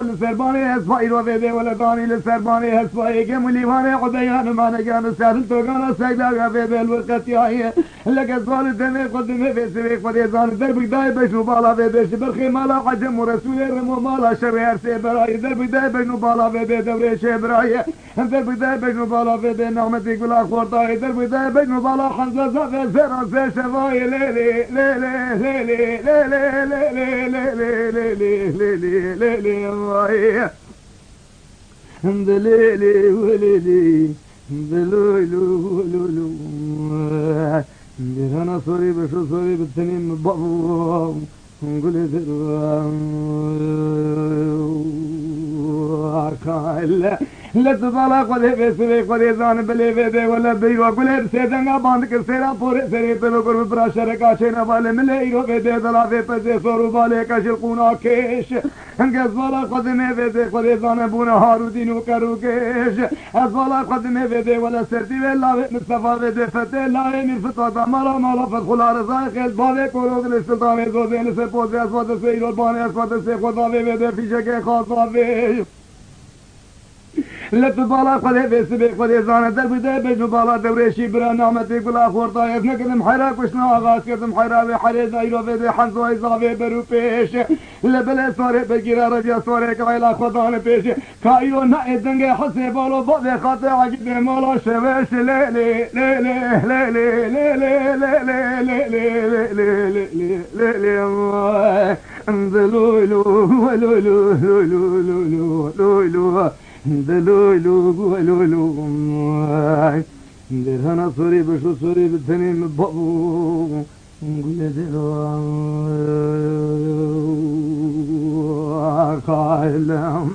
لسرباني هسفاي رو بده ولداني لسرباني هسفاي كمليواني عديان ما نجان سهل توغانا سيدا بده الوقت ياهي لك الزوال دمي قدمي في سبيق وديزان درب داي بشنو بالا بده برخي مالا عجم ورسول رمو مالا شرير سيبراي درب داي بشنو بالا بده دوري شبراي درب داي بشنو بالا بده نعمتي كل اخورتاي درب داي بشنو بالا حنزة زفر زرع زي شفاي ليلي ليلي ليلي ليلي ليلي ليلي ليلي ليلي ليلي دليلي وليلي دلولو ولولو انا صوري بشو صوري بالتنين بابو نقول لا تبالا قدي بسوي قدي زان بلي بده ولا بيرو قول سيدنا باند के सेरा पूरे सेरे पे लोगों में प्राशर का छेना वाले मिले इरो बेदे दलावे पे जे सोरु वाले का शिलकुना केश انقذ वाला قدمه بده قدي زان بونا هارودينو كروكيش والا قدمه بده ولا سرتي ولا مصطفى بده فتى لا من فتى مالا فدخل رزاق الباب كورو السلطان زوزين से पोसे अस्वद से इरो बाने अस्वद से खुदा बده في شكل خاص به لا تبالا قدي بسبي قدي زان در بده بجنو بالا دورشي برا نعمتي كل خورتا يفنكم حيرا كشنا اغاز كدم حيرا بحريز ايرو بده حنزو ايزاوي برو پیش لبل سوري بگيرا رجا سوري كايلا خدان پیش كايرو نا ادنگ حسي بالو بده خاطر عجب مالا شوش ليلي ليلي ليلي ليلي ليلي ليلي ليلي انزلولو ولولو لولو لولو دلولو ولولو درهنا صوري بشو صوري بالتنين بابو نقول دلو قائلهم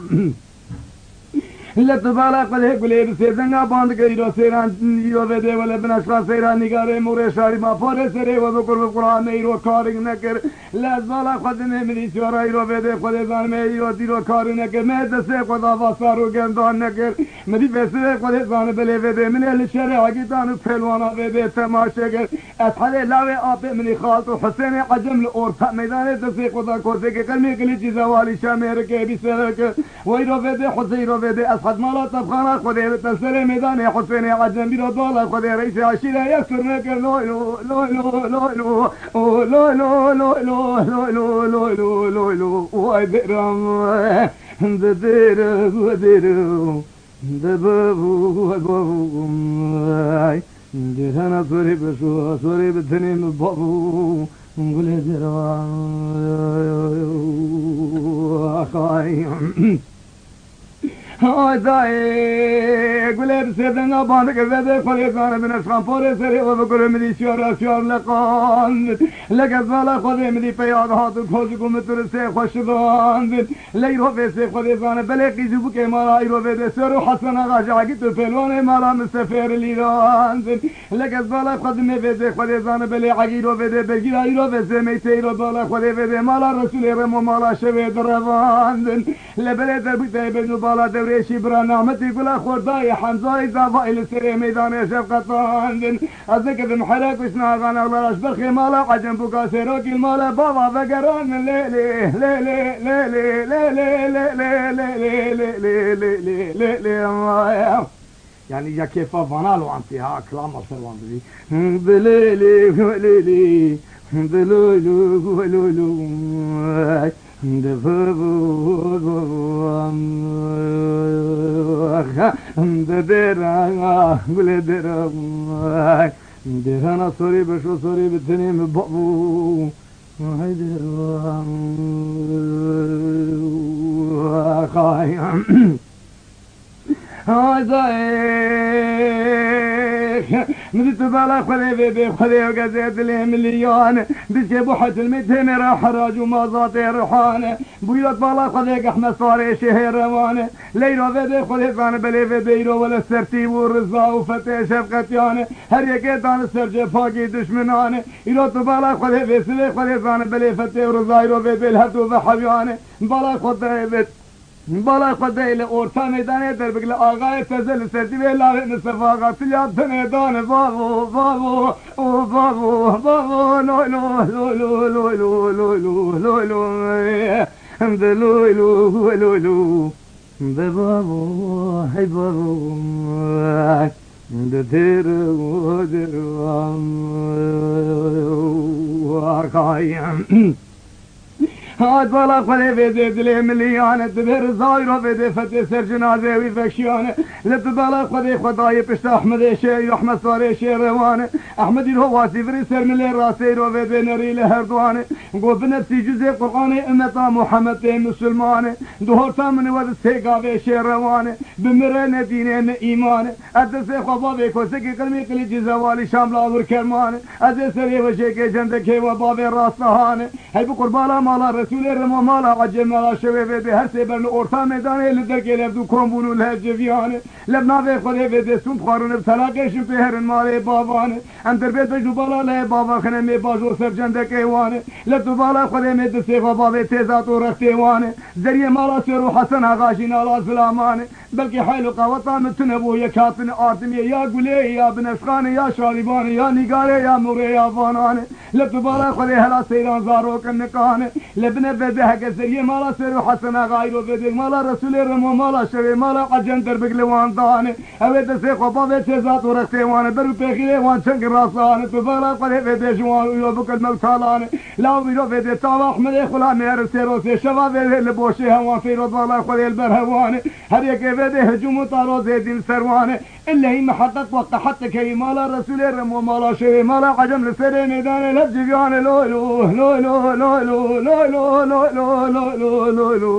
لا تبالا قلي قلي بسيدنا باند كيرو سيران يرو بده ولا بنشرا سيران نگاره مور شاري ما فور سري وذكر القران يرو كارين نكر لا زالا خدمه ملي شورا يرو بده خد زان مي يرو ديرو كارين نكر ما دسه خدا واسارو گندان نكر مدي بسه خد زان بله بده من الشارع گيتان پهلوانا بده تماشاگر اصحاب لاوي اب من خالط حسين عجم الاورفا ميدان دسه خدا کوزه کے کلمه کلی چیز والی شامر کے بسرک ويرو بده حسين بده حد مالا طبخانا خدي تسري ميدان حسين عجم بيرو دولا خدي رئيس عشيرة يكسر نكر لو لو لو لو لو لو لو لو لو لو لو لو لو لو ودرم ددر ودر دبابو وبابو دهنا صوري بشو صوري بالتنين بابو نقول درم هاي قولي بسيدنا باندك زده خلي زانه من اشخان پور سري وبقول مدي شيار لقان لك زالا خذي مدي بياد هاتو خوزي كومتر سي خوشدان ليرو بسي خذي زانه بلقي جبو كي مالا يرو بده سرو حسن اغا جاكيتو فلوانه مالا مسافر ليران لك زالا خذي مبده خذي زانه بلي عقيرو بده بگيرا يرو بسي ميتي يرو زالا خذي بده مالا رسول رمو مالا شوي دروان لبلي دربي بنو بالا ريشي برا نعمتي كل خرداي حمزاي زافاي لسري ميدان شفقتان أذكر محرك وشنا غانا ولاش برخي مالا عجم بوكا سيروكي المالا بابا بقران ليلي ليلي ليلي ليلي ليلي ليلي ليلي يعني يا كيف فنالو انتها كلام السلام بلي ليلي ليلي دلولو ولولو دفبو ددرا بلدرا دهنا صوري بشو صوري بالتنين بابو هيدرا خايم مدي تبالا خلي بيبي خلي وقزيت لي مليون بشي بوحة المتهم راح حراج وما ضاطي رحان بويلت بالا خلي احمد صاري شهر روانه ليرو بيبي خلي فان بلي بيبيرو ولا السرتي والرزا وفتي شفقتيانه هر يكيتان السرجة فاقي دشمنانه يرو تبالا خلي بيسلي خلي فان بلي فتي ورزا يرو بيبي الهتو بحبيانه بالا خلي بيت بالا خدای ل اورتا میدان در بگل آقای فضل سردی و لاله نصفاقات یاد میدان بابو بابو او بابو بابو لو لو لو لو لو لو لو لو لو دلولو لولو ببابو هي بابو دتيرو درو وقايم هاد بالا خلي بيدي دلي مليانة دبر زايرو بيدي فتي سر جنازة ويفكشيانة لت بالا خلي خداي بشت أحمد شي أحمد صاري شي روانة أحمد الهواسي فري سر ملي راسي رو بيدي نري لهردوانة قو بنفسي جزء قرآني أمتا محمد تي مسلمانة دهورتا من ود سيقا شي روانة بمرين دينين إيمانة أدسي خبابي كوسكي كلمي كلي جزوالي شاملا وركرمانة أدسي وشيكي جندكي وبابي راستهانة هاي بقربالا مالا رسول رما مالا عجل مالا شوي بيدي هر سيبرن اورتا ميدانه لدركي لفدو كومبونو لهجفيانه لبنا في خلي بيدي سنت خارون بسلاقشن في هرن مالي بابانه اندر بيت بجو بالا له بابا خنمي باجو سرجندك ايوانه لتو بالا خلي ميد سيفا بابي تيزات ورختيوانه زريه مالا سيرو حسن هغاشي نالا سلامانه بلكي حيلو قوطا متنبو يكاتن آردمي يا قولي يا بنفخانه يا شالبانه يا نقاله يا موري يا فانانه لتو بالا خلي هلا سيران زارو كنكانه لبنى بدها كسرية مالا سيرو حسنا غايرو بدك مالا رسول رمو مالا شوي مالا قجن دربك لوان دانه اوه تسيقو بابه تزات ورختي وانه برو بيخيلي وان چنك راسانه تفغلا قده بده جوان ويوبك الموتالانه لاو بيرو بده تاوا احمد خلا مير سيرو سي شوا بده لبوشي هوان فيرو بالا قده البرهوانه هر يك بده هجوم طارو زيدين سروانه إلا هي محطة وقت حتى كي مالا رسول رمو مالا شوي مالا قجم لسيري ميدانه لبجيانه لولو لولو لولو لولو لولو لولو لولو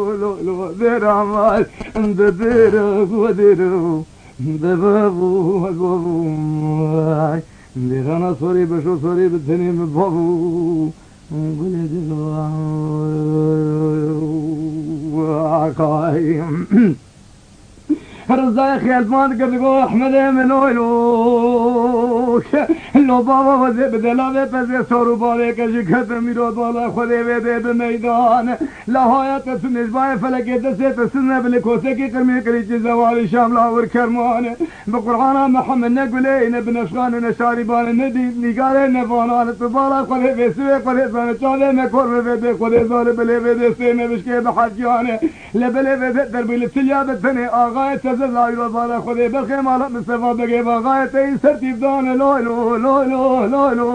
لولو درامال ددرو ودرو دبابو بابو درانا صوري بشو صوري بتنيم بابو قولي دلو عقايم رزاي خيال مانك تقول احمد منولوك لو بابا وزي بدلا بزي صورو بالك جكت ميرو بالا خدي بده بميدان لا هايات سنجباي فلك دسيت سنه بالكوسكي كرمي كريج زوال شاملا وركرمان بقرآن محمد نقولين ابن افغان نشاربان ندي نقال نفان تبالا خدي بسوي خدي زان چاله مكور بده خدي زال بلي بده سيمه بشكي بحجانه لبلي بده دربي لتليا بتني اغايه زلاي وبالا خدي بالخيمال مصطفى بقي بغايتي سرتي بدون لو لو لو لو لو لو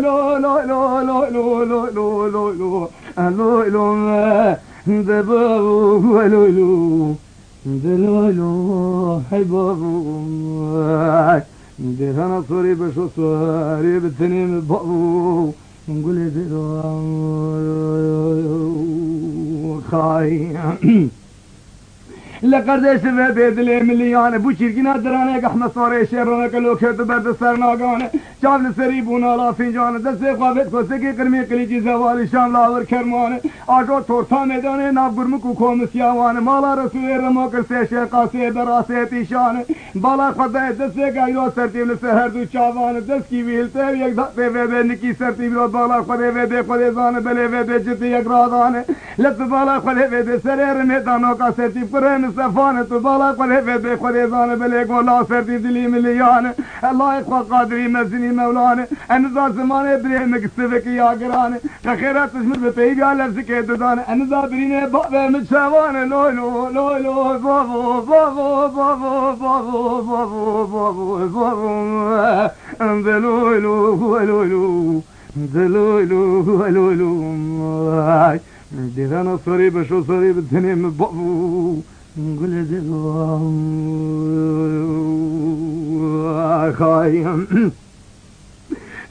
لو لو لو لو لو لو لو لو لو لو دبابو لولو دلولو حبابو دهنا صوري بشو صوري بالتنين بابو نقول دلو خاين لقردش في بيت المليان بو شركنا درانه احمد صاري شيرنا كلو كت برد سرناغانه شامل سريبونا لا فنجان دست خوابت کوسکی کرمی کلیجی زوال شام لاور کرمانه آجو تورتا میدانه نابگرمکو کومسیاوانه مالا رسول رمو کرسی شیقاسی براسی تیشانه بالا خدا دست گایو سرتیب لسهر دو چاوانه دست کی ویلته یک دقیقه ویده نکی سرتیب رو بالا خدا ویده خدا زانه بله ویده جتی یک رادانه لط بالا خدا ویده سریر میدانو کا سرتیب کرم سفانه تو بالا خدا ویده خدا زانه بله گولا سرتیب دلی ملیانه الله اخوة قادری مزنی مولانا انذا زمانه بريمك السفك يا قرانه خيرات تشمر بطيب يا لفظك يددانه انذا برينه بابا متشاوانه لو لو لو لو بابو بابو بابو بابو بابو بابو بابو دلولو ولولو دلولو ولولو ديرانا صري بشو صري بالدنيا من بابو نقول دلو خايم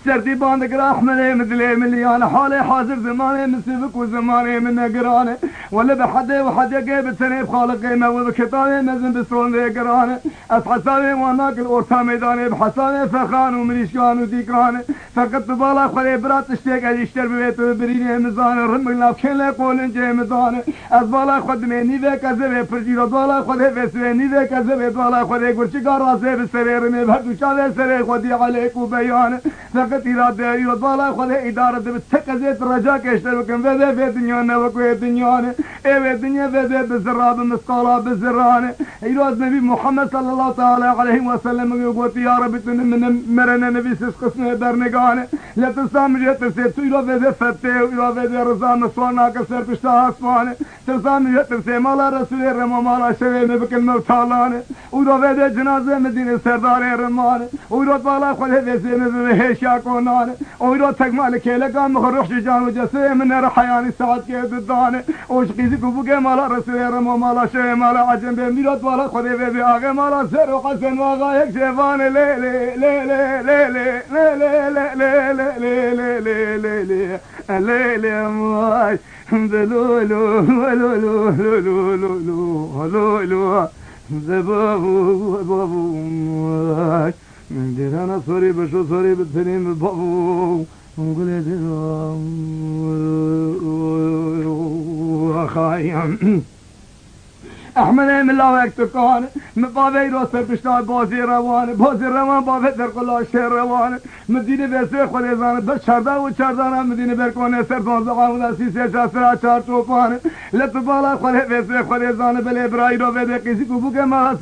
سردي باندك رحمة مثلي مليان حالي حاضر زماني من سبك وزماني من نقراني ولا بحدي وحدي قيب سنة بخالق قيمة وبكتابي مزن بسرون ذي قراني أسحسابي واناك الأورتا ميداني بحسابي فخان ومريشكان وديكراني فقط بالا خلي برات تشتيك اشتر ببيتو بريني مزاني رمي لافكين لقولن جي مزاني أزبالا خدمي نيوه كذبه فرجيرو بالا خده بسوه نيوه كذبه بالا خده قرشي قراسي بسرير مي بهدو شاوه سري خدي عليك وبياني فقط إرادة يرد بالا خود إدارة بتكزيت رجاء كشتر بكم وذا في الدنيا نوكوي الدنيا إيه الدنيا وذا بالزراب مسقالا بالزران يراد نبي محمد صلى الله تعالى عليه وسلم يقول يا رب من مرنا نبي سس قسمه برنگان لا تسامج تفسير يراد وذا فتة يراد وذا رضا نصوانا كسر بشتا اسمان تسامج تفسير مالا رسول الرما مالا شوي بكم موتالان ويراد وذا جنازة مدينة سردار الرمان ويراد بالا خود وذا هشا كونان ويراد تكمال كيلكان مخروح جان وجسم من رحيان سعد كيد الدان وشقيزي كوبو مالا رسول الرما مالا شوي مالا عجم بميراد بالا خود وذا آغا مالا سر وحسن واغا يك شيفان لي لي لي لي لي لي لي لي لي لي لي لي لي لي لي ماي لولو لولو لولو لولو لولو بابو بابو ماي ديرانا صوري بشو صوري بالتنين بابو نقول خايم احمد من الله يكتكان مبابي روسر بشتاي بازي روان بابي در قلا شهر روان مدينه وسه خليزان بشردا و چردان مدينه بركون سر 15 سيسه چاسرا چار چوپان لتبالا وسه خليزان بل ابراهيم و بده كيسي كوبو ما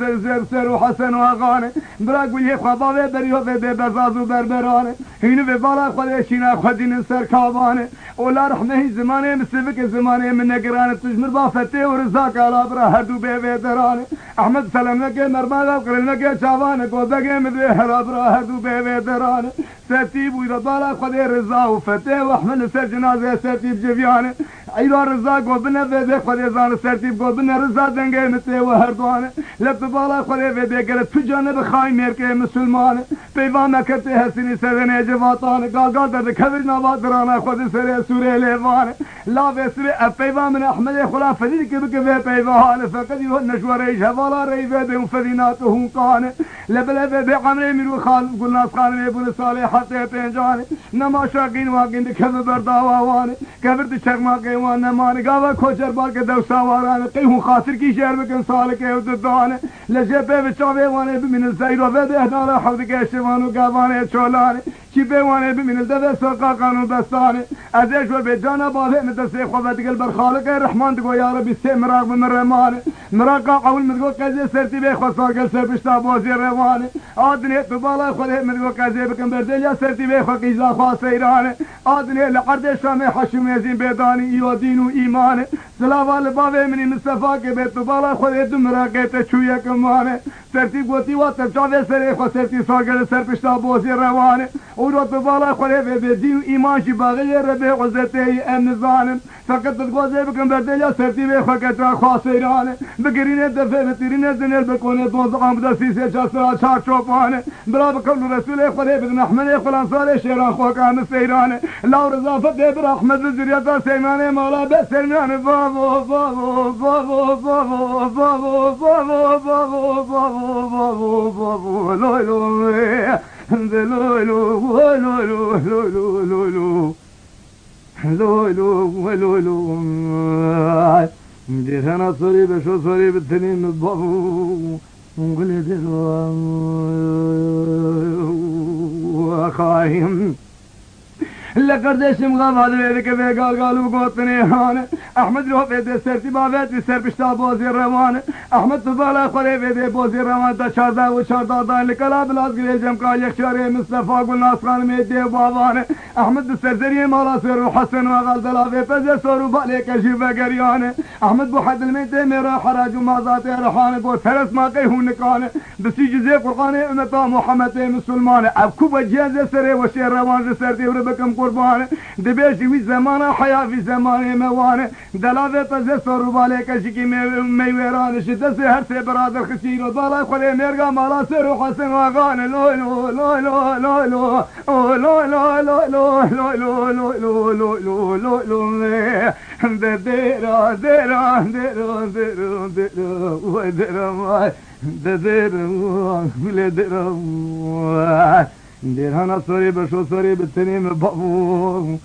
سر و حسن و اغان برا گويه خبابه بريو بده بزازو بربران هين و بالا خليشينا خدين سر كاوان ولا رحمه زمانه مسفك زمانه من نگران تجمر بافته و رزاق على برا بيدران احمد سلام لك مرمى وقرن لك شافان قودك مذهر ابراه دو بيدران ساتيب ويرضى خذ رزا وفتاه واحمل سر جنازه ساتيب جفيان ايضا رزا قوبنا بده خذ زان ساتيب قوبنا رزا دنگه متي وهردوان لبطالا خذ بده قال تجانب خاي ميرك مسلمان بيوان كته حسين سرن جواتان قال در خبر نواد رانا خذ سر سوره ليوان لا بسر بيوان من احمد خلا فريد كبك بيوان فقد نشور جوالا ريبه فديناتهم كان لبلبه بعمر ميرو خان قلنا خان ابن صالح حتى پنجان نماشاگین واگین دکھم برداوان کبر دشرما کے وان مان گاوا کھوچر بار کے دوسا واران قیہوں خاطر کی شہر میں کن سال کے ودان لجبه بچاوے وانے من الزير وبده هدار حوض کے شوانو گاوانے چولان کی بوانه من الدب سوقا قانون بستان ازش و بجانا باله مدرسه خوات قلب الخالق الرحمن تقول يا ربي سمراق بمرمان مراقا قول مدقو كذا سرتي به خصار قل سربشتا بوزي روان آدني تبالا خده مدقو كذا بكم بردل سرتي به خقيزا خاص ایران آدني لقرد شام حشم يزين بيداني ايو دين و ايمان سلاوال باوه مني مصطفى کے بیت بالا خده دمراقه تچويا كمان سرتي قوتي واتجاوه سره خو سرتي ساقل سربشتا بوزي روان ورد بالا خده به دين و ایمان شي باغي ربه عزته امن ظالم فقط تقوزي بكم بردل سرتي به خقيزا خاص ایران بگرینه دفعه بترینه زنل بکنه دوزقام بدسیسه چاسرا چار چوپانه برا بکل رسول خدا بدن احمد خلانصار شیران خوکان سیرانه لاو رضافت بر احمد بزریتا سیمانه مولا بسرمیانه بابو بابو بابو بابو بابو بابو بابو بابو بابو بابو لولو لولو لولو لولو لولو لولو ديرنا صوري بشو صوري بالتنين بابو نقول ديروا خايم لقردشم غاب هذا بيدك قالوا قوتني هان احمد روح بيد سرتي بابات بسر بشتا بوزي الروان احمد تبالا خلي بيد بوزي الروان تا شاردا و شاردا دان لكلا بلاز قليل جمكا يخشاري مصطفى قل ناصران ميدي بابان احمد بسر زريه مولا سر وحسن وغال دلافي فزر سورو باليك جيبه قريان احمد بو حد الميدي ميرا حراج ومازاتي رحان قول فرس ما قيهون نكان بسي جزي قرقان امتا محمد مسلمان ابكو بجيز سري وشير روان سرتي وربكم قربان دبيش في زمان حياة في زمان موان دلاوه تزه سورو بالي كشكي ميويران شده سي هر سي برادر خشير وضالا خلي ميرغا مالا سر وحسن وغان لو لو لو لو لو لو لو لو لو لو لو لو لو لو لو لو لو ديرا ديرا ديرا ديرا ديرا وديرا ديرا ديرا ديرهانا صوري بشو صوري بالتنين بابو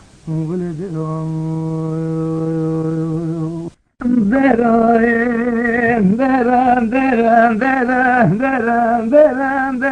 ديران ديران ديران ديران ديران ديران